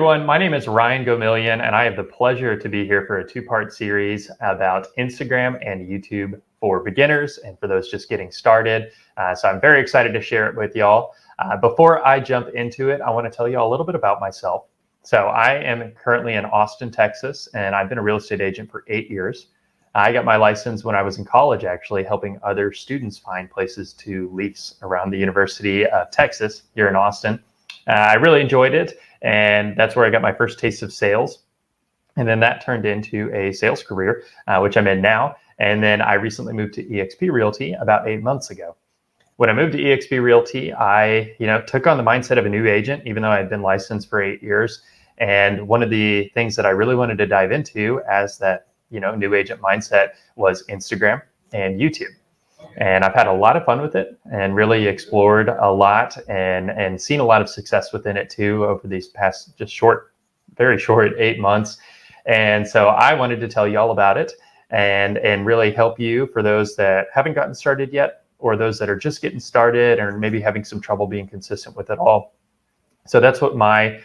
everyone, my name is Ryan Gomillion, and I have the pleasure to be here for a two-part series about Instagram and YouTube for beginners and for those just getting started. So I'm very excited to share it with y'all. Before I jump into it, I want to tell you all a little bit about myself. So I am currently in Austin, Texas, and I've been a real estate agent for 8 years. I got my license when I was in college, actually, helping other students find places to lease around the University of Texas here in Austin. I really enjoyed it, and that's where I got my first taste of sales. And then that turned into a sales career, which I'm in now. And then I recently moved to eXp Realty about 8 months ago. When I moved to eXp Realty, I took on the mindset of a new agent, even though I had been licensed for 8 years. And one of the things that I really wanted to dive into as that new agent mindset was Instagram and YouTube. And I've had a lot of fun with it and really explored a lot and seen a lot of success within it too over these past very short 8 months. And so I wanted to tell you all about it and really help you for those that haven't gotten started yet, or those that are just getting started or maybe having some trouble being consistent with it all. So that's what my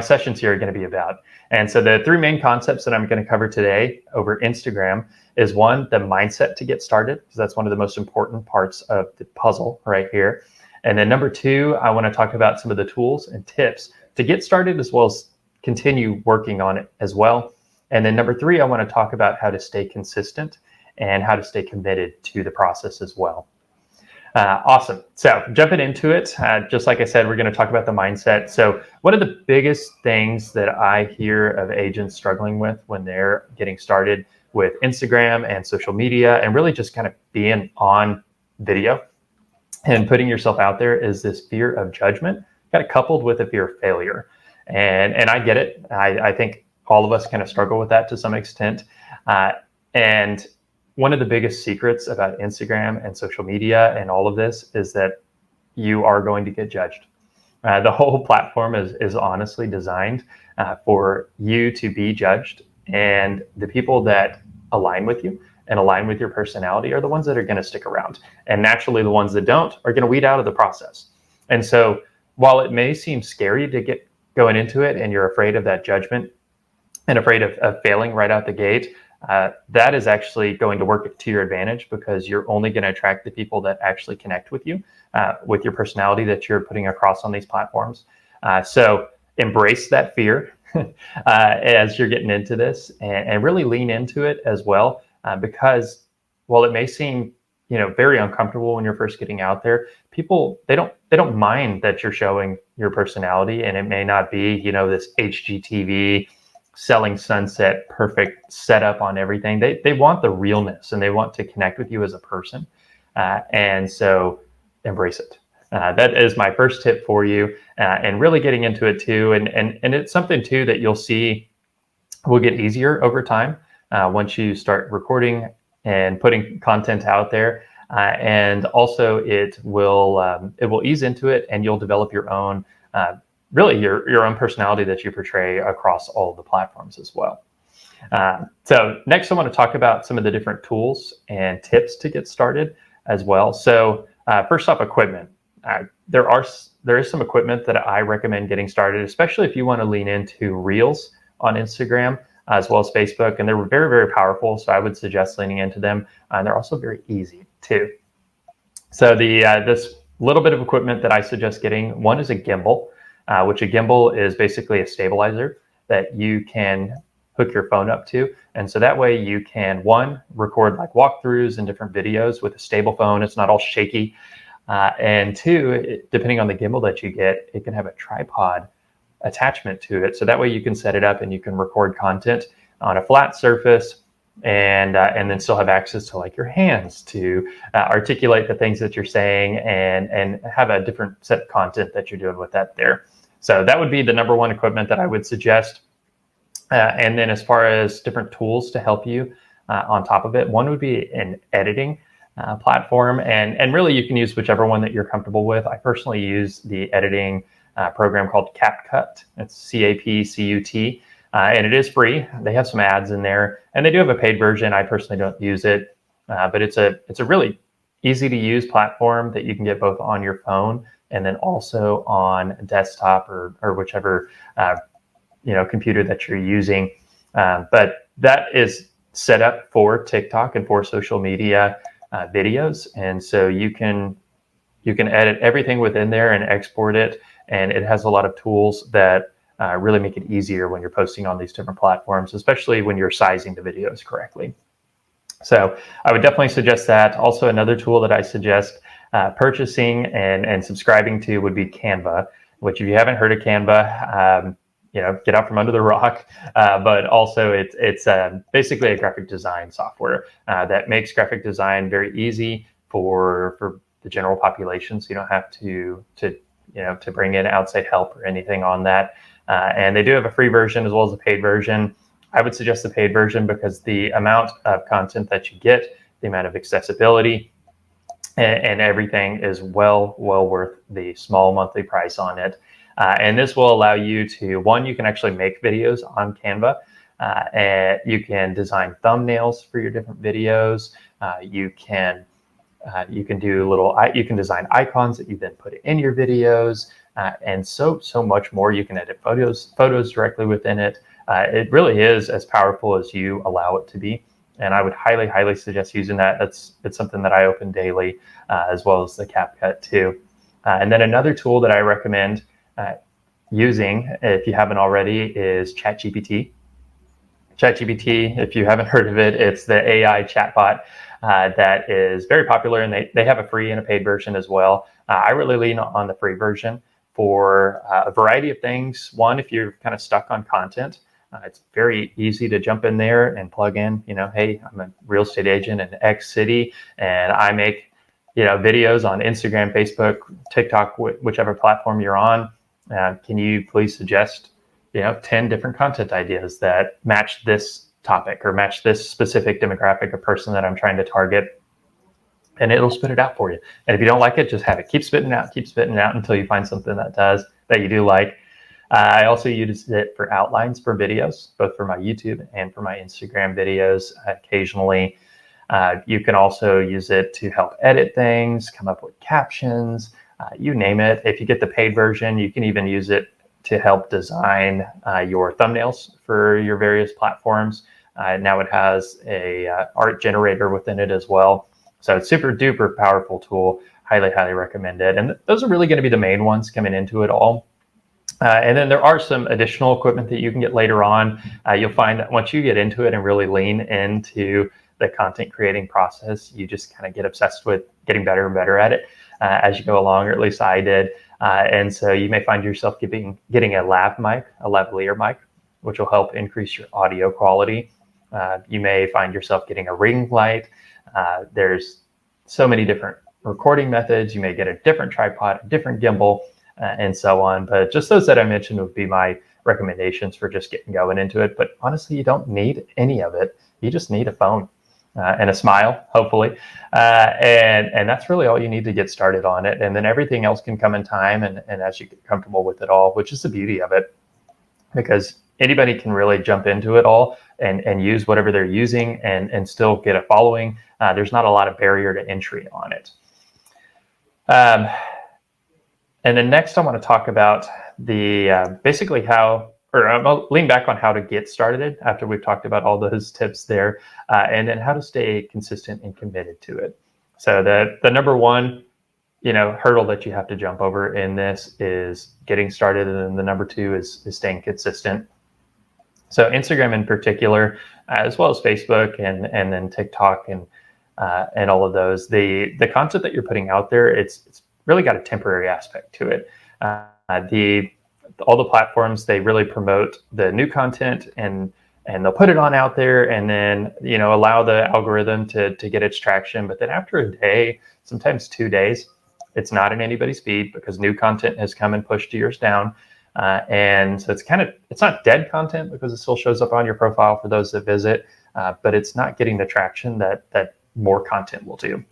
sessions here are going to be about. And so the three main concepts that I'm going to cover today over Instagram is one, the mindset to get started, because that's one of the most important parts of the puzzle right here. And then number two, I want to talk about some of the tools and tips to get started, as well as continue working on it as well. And then number three, I want to talk about how to stay consistent and how to stay committed to the process as well. Awesome. So jumping into it, just like I said, we're going to talk about the mindset. So one of the biggest things that I hear of agents struggling with when they're getting started with Instagram and social media and really just kind of being on video and putting yourself out there is this fear of judgment, kind of coupled with a fear of failure. And I get it. I think all of us kind of struggle with that to some extent. And one of the biggest secrets about Instagram and social media and all of this is that you are going to get judged. The whole platform is honestly designed for you to be judged, and the people that align with you and align with your personality are the ones that are going to stick around. And naturally, the ones that don't are going to weed out of the process. And so while it may seem scary to get going into it and you're afraid of that judgment and afraid of failing right out the gate, that is actually going to work to your advantage, because you're only going to attract the people that actually connect with you, with your personality that you're putting across on these platforms. So embrace that fear as you're getting into this, and really lean into it as well, because while it may seem very uncomfortable when you're first getting out there, people they don't mind that you're showing your personality, and it may not be this HGTV selling sunset, perfect setup on everything. They want the realness, and they want to connect with you as a person. And so embrace it. That is my first tip for you, and really getting into it too. And it's something too that you'll see will get easier over time once you start recording and putting content out there. And also it will ease into it, and you'll develop your own really your own personality that you portray across all of the platforms as well. So next, I want to talk about some of the different tools and tips to get started as well. So first off, equipment. There is some equipment that I recommend getting started, especially if you want to lean into Reels on Instagram as well as Facebook, and they're very, very powerful. So I would suggest leaning into them. And they're also very easy too. So this little bit of equipment that I suggest getting, one is a gimbal. Which a gimbal is basically a stabilizer that you can hook your phone up to. And so that way you can, one, record like walkthroughs and different videos with a stable phone. It's not all shaky. And two, depending on the gimbal that you get, it can have a tripod attachment to it. So that way you can set it up and you can record content on a flat surface, and then still have access to like your hands to articulate the things that you're saying and have a different set of content that you're doing with that there. So that would be the number one equipment that I would suggest. And then as far as different tools to help you on top of it, one would be an editing platform. And really you can use whichever one that you're comfortable with. I personally use the editing program called CapCut. It's CapCut. And it is free. They have some ads in there, and they do have a paid version. I personally don't use it, but it's a really easy to use platform that you can get both on your phone and then also on desktop or whichever computer that you're using. But that is set up for TikTok and for social media videos, and so you can edit everything within there and export it, and it has a lot of tools that really make it easier when you're posting on these different platforms, especially when you're sizing the videos correctly. So I would definitely suggest that. Also, another tool that I suggest purchasing and subscribing to would be Canva, which if you haven't heard of Canva, get out from under the rock. But also it's basically a graphic design software that makes graphic design very easy for the general population. So you don't have to bring in outside help or anything on that. And they do have a free version as well as a paid version. I would suggest the paid version because the amount of content that you get, the amount of accessibility, and everything is well worth the small monthly price on it. And this will allow you to, one, you can actually make videos on Canva, and you can design thumbnails for your different videos. You can you can design icons that you then put in your videos, and so much more. You can edit photos directly within it. It really is as powerful as you allow it to be. And I would highly suggest using that. It's something that I open daily, as well as the CapCut too. And then another tool that I recommend using, if you haven't already, is ChatGPT. ChatGPT, if you haven't heard of it, it's the AI chatbot that is very popular, and they have a free and a paid version as well. I really lean on the free version for a variety of things. One, if you're kind of stuck on content, it's very easy to jump in there and plug in, hey, I'm a real estate agent in X city, and I make, videos on Instagram, Facebook, TikTok, whichever platform you're on. Can you please suggest, 10 different content ideas that match this topic or match this specific demographic of person that I'm trying to target? And it'll spit it out for you. And if you don't like it, just have it keep spitting out until you find something that you do like. I also use it for outlines for videos, both for my YouTube and for my Instagram videos occasionally. You can also use it to help edit things, come up with captions, you name it. If you get the paid version, you can even use it to help design your thumbnails for your various platforms. Now it has a art generator within it as well. So it's super duper powerful tool. Highly recommend it. And those are really going to be the main ones coming into it all. And then there are some additional equipment that you can get later on. You'll find that once you get into it and really lean into the content creating process, you just kind of get obsessed with getting better and better at it as you go along, or at least I did. And so you may find yourself getting a lavalier mic, which will help increase your audio quality. You may find yourself getting a ring light. There's so many different recording methods. You may get a different tripod, a different gimbal, and so on. But just those that I mentioned would be my recommendations for just getting going into it. But honestly, you don't need any of it. You just need a phone and a smile, hopefully. And that's really all you need to get started on it. And then everything else can come in time and as you get comfortable with it all, which is the beauty of it, because anybody can really jump into it all and use whatever they're using and still get a following. There's not a lot of barrier to entry on it. And then next I want to talk about the basically how, or I'll lean back on how to get started after we've talked about all those tips there, and then how to stay consistent and committed to it. So the number one, hurdle that you have to jump over in this is getting started, and then the number two is staying consistent. So Instagram in particular, as well as Facebook and then TikTok and all of those, the content that you're putting out there, it's really got a temporary aspect to it. All the platforms, they really promote the new content and they'll put it on out there and then, allow the algorithm to get its traction. But then after a day, sometimes 2 days, it's not in anybody's feed because new content has come and pushed yours down. And so it's not dead content because it still shows up on your profile for those that visit, but it's not getting the traction that more content will do.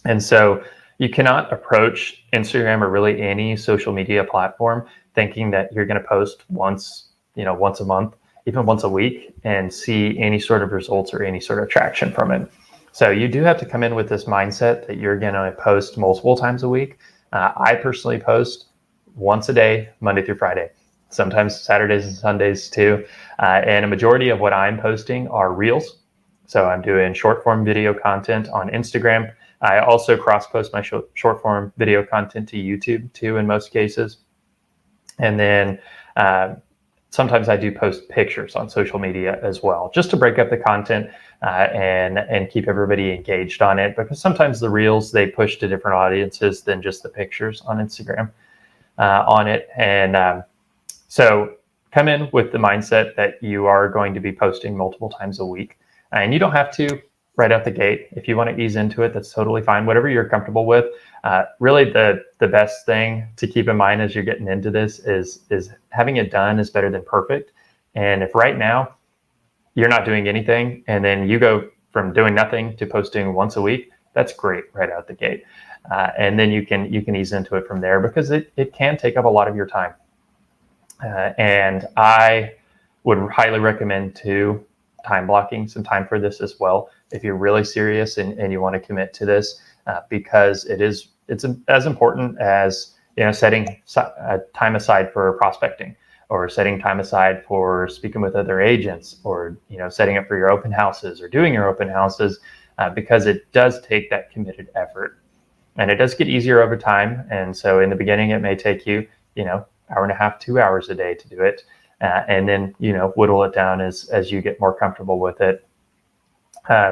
And so you cannot approach Instagram or really any social media platform thinking that you're going to post once a month, even once a week, and see any sort of results or any sort of traction from it. So you do have to come in with this mindset that you're going to post multiple times a week. I personally post once a day, Monday through Friday. sometimes Saturdays and Sundays too. And a majority of what I'm posting are reels. So I'm doing short form video content on Instagram. I also cross post my short form video content to YouTube too in most cases. And then sometimes I do post pictures on social media as well, just to break up the content and keep everybody engaged on it, because sometimes the reels, they push to different audiences than just the pictures on Instagram on it. And so come in with the mindset that you are going to be posting multiple times a week, and you don't have to right out the gate. If you want to ease into it, that's totally fine. Whatever you're comfortable with. Really, the best thing to keep in mind as you're getting into this is having it done is better than perfect. And if right now you're not doing anything, and then you go from doing nothing to posting once a week, that's great right out the gate. And then you can ease into it from there, because it can take up a lot of your time. And I would highly recommend too time blocking some time for this as well, if you're really serious and you want to commit to this, because it's as important as setting time aside for prospecting, or setting time aside for speaking with other agents, or setting up for your open houses or doing your open houses, because it does take that committed effort, and it does get easier over time. And so in the beginning, it may take you hour and a half, 2 hours a day to do it. And then, whittle it down as you get more comfortable with it.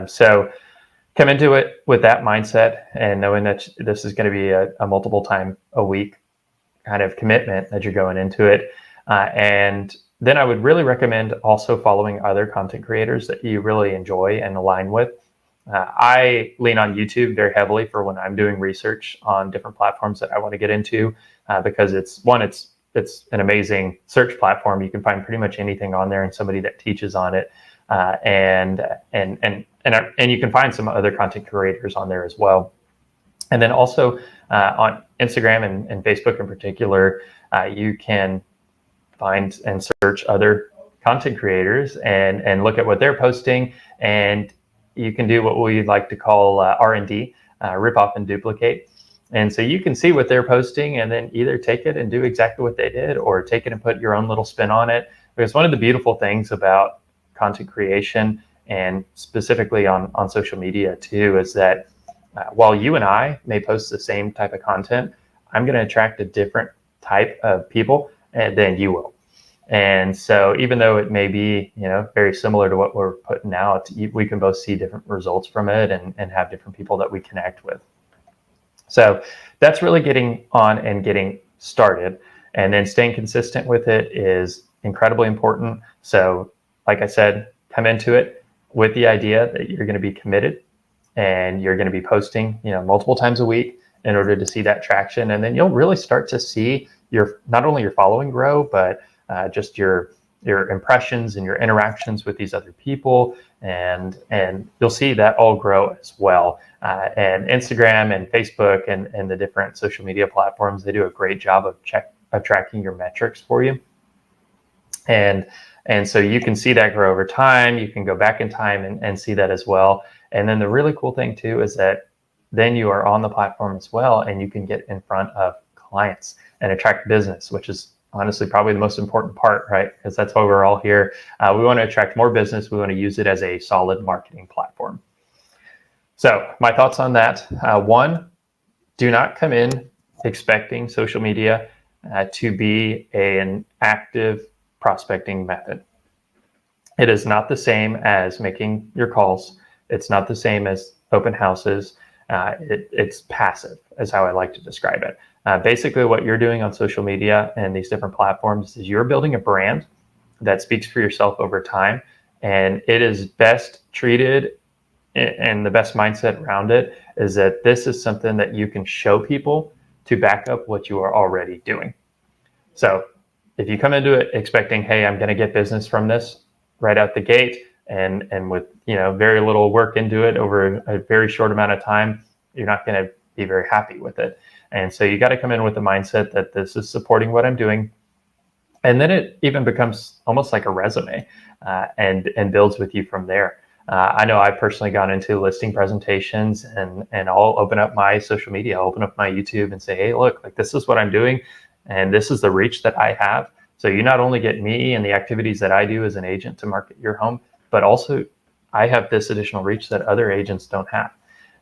So come into it with that mindset, and knowing that this is going to be a multiple time a week kind of commitment that you're going into it. And then I would really recommend also following other content creators that you really enjoy and align with. I lean on YouTube very heavily for when I'm doing research on different platforms that I want to get into, because it's an amazing search platform. You can find pretty much anything on there and somebody that teaches on it. And you can find some other content creators on there as well. And then also on Instagram and Facebook in particular, you can find and search other content creators and look at what they're posting. And you can do what we like to call R&D, rip off and duplicate. And so you can see what they're posting and then either take it and do exactly what they did, or take it and put your own little spin on it. Because one of the beautiful things about content creation, and specifically on social media too, is that while you and I may post the same type of content, I'm going to attract a different type of people than you will. And so even though it may be, very similar to what we're putting out, we can both see different results from it and have different people that we connect with. So that's really getting on and getting started, and then staying consistent with it is incredibly important. So like I said, come into it with the idea that you're going to be committed, and you're going to be posting, multiple times a week in order to see that traction. And then you'll really start to see not only your following grow, but just your impressions and your interactions with these other people, and you'll see that all grow as well. And Instagram and Facebook and the different social media platforms, they do a great job of tracking your metrics for you. And so you can see that grow over time. You can go back in time and see that as well. And then the really cool thing too is that then you are on the platform as well, and you can get in front of clients and attract business, which is honestly probably the most important part, right? Because that's why we're all here. We want to attract more business. We want to use it as a solid marketing platform. So my thoughts on that. One, do not come in expecting social media to be an active prospecting method. It is not the same as making your calls. It's not the same as open houses. It's passive, is how I like to describe it. Basically, what you're doing on social media and these different platforms is you're building a brand that speaks for yourself over time, and it is best treated, and the best mindset around it is that this is something that you can show people to back up what you are already doing. So if you come into it expecting, hey, I'm going to get business from this right out the gate, and with very little work into it over a very short amount of time, you're not going to be very happy with it. And so you got to come in with the mindset that this is supporting what I'm doing. And then it even becomes almost like a resume, and builds with you from there. I know I've personally gone into listing presentations, and I'll open up my social media, I'll open up my YouTube and say, hey, look, like this is what I'm doing, and this is the reach that I have. So you not only get me and the activities that I do as an agent to market your home, but also I have this additional reach that other agents don't have.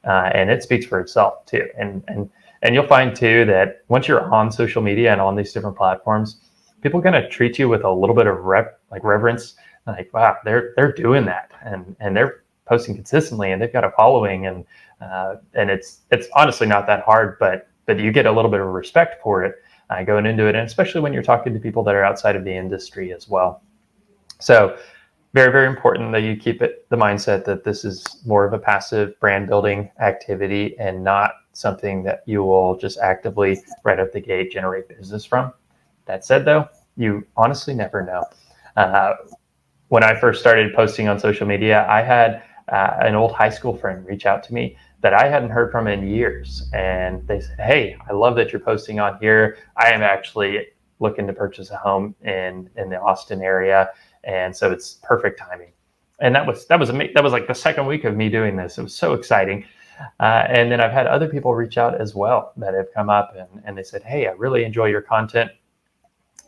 And it speaks for itself too. And you'll find too that once you're on social media and on these different platforms, people are going to treat you with a little bit of reverence. Like, wow, they're doing that, and they're posting consistently, and they've got a following, and it's honestly not that hard, but you get a little bit of respect for it going into it, and especially when you're talking to people that are outside of the industry as well. So very, very important that you keep the mindset that this is more of a passive brand building activity and not something that you will just actively right out the gate generate business from. That said, though, you honestly never know. When I first started posting on social media, I had an old high school friend reach out to me that I hadn't heard from in years. And they said, "Hey, I love that you're posting on here. I am actually looking to purchase a home in the Austin area. And so it's perfect timing." And that was like the second week of me doing this. It was so exciting. And then I've had other people reach out as well that have come up and they said, "Hey, I really enjoy your content.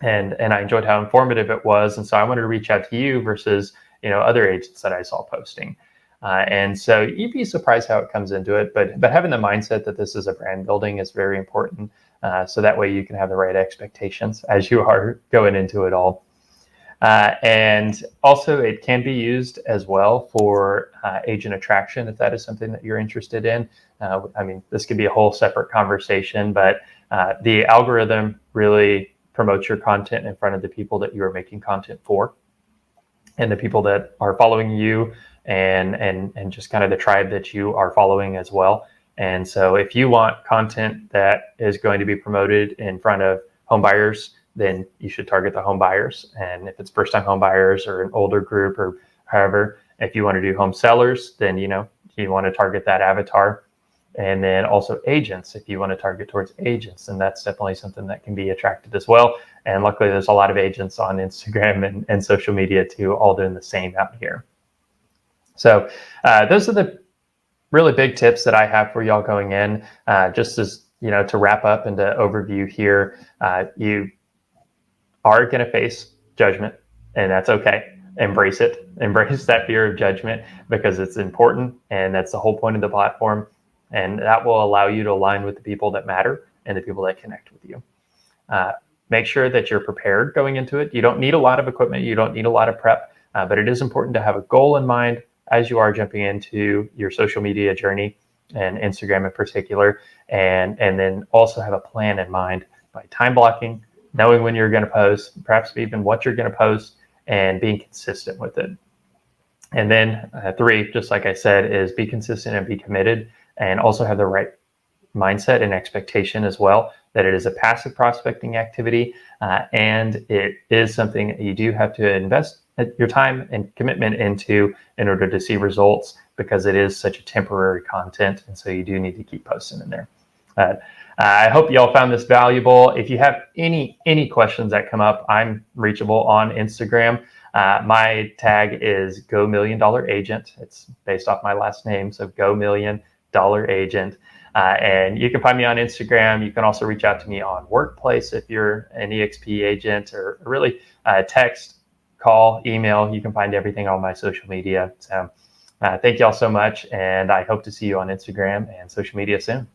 And I enjoyed how informative it was. And so I wanted to reach out to you versus, other agents that I saw posting." And so you'd be surprised how it comes into it. But having the mindset that this is a brand building is very important. So that way you can have the right expectations as you are going into it all. And also it can be used as well for agent attraction if that is something that you're interested in. This could be a whole separate conversation, but the algorithm really promotes your content in front of the people that you are making content for and the people that are following you and just kind of the tribe that you are following as well. And so if you want content that is going to be promoted in front of home buyers, then you should target the home buyers. And if it's first-time home buyers or an older group or however, if you want to do home sellers, then you want to target that avatar. And then also agents, if you want to target towards agents, and that's definitely something that can be attracted as well. And luckily, there's a lot of agents on Instagram and social media too, all doing the same out here. So those are the really big tips that I have for y'all going in. Just as to wrap up and to overview here, you are going to face judgment, and that's okay. Embrace it. Embrace that fear of judgment because it's important, and that's the whole point of the platform. And that will allow you to align with the people that matter and the people that connect with you. Make sure that you're prepared going into it. You don't need a lot of equipment. You don't need a lot of prep, but it is important to have a goal in mind as you are jumping into your social media journey and Instagram in particular. And then also have a plan in mind by time blocking, knowing when you're going to post, perhaps even what you're going to post, and being consistent with it. And then 3, just like I said, is be consistent and be committed, and also have the right mindset and expectation as well that it is a passive prospecting activity, and it is something that you do have to invest your time and commitment into in order to see results, because it is such a temporary content, and so you do need to keep posting in there. I hope you all found this valuable. If you have any questions that come up, I'm reachable on Instagram. My tag is Go Million Dollar Agent. It's based off my last name, so Go Million Dollar Agent. And you can find me on Instagram. You can also reach out to me on Workplace if you're an EXP agent, or really text, call, email. You can find everything on my social media. So thank you all so much, and I hope to see you on Instagram and social media soon.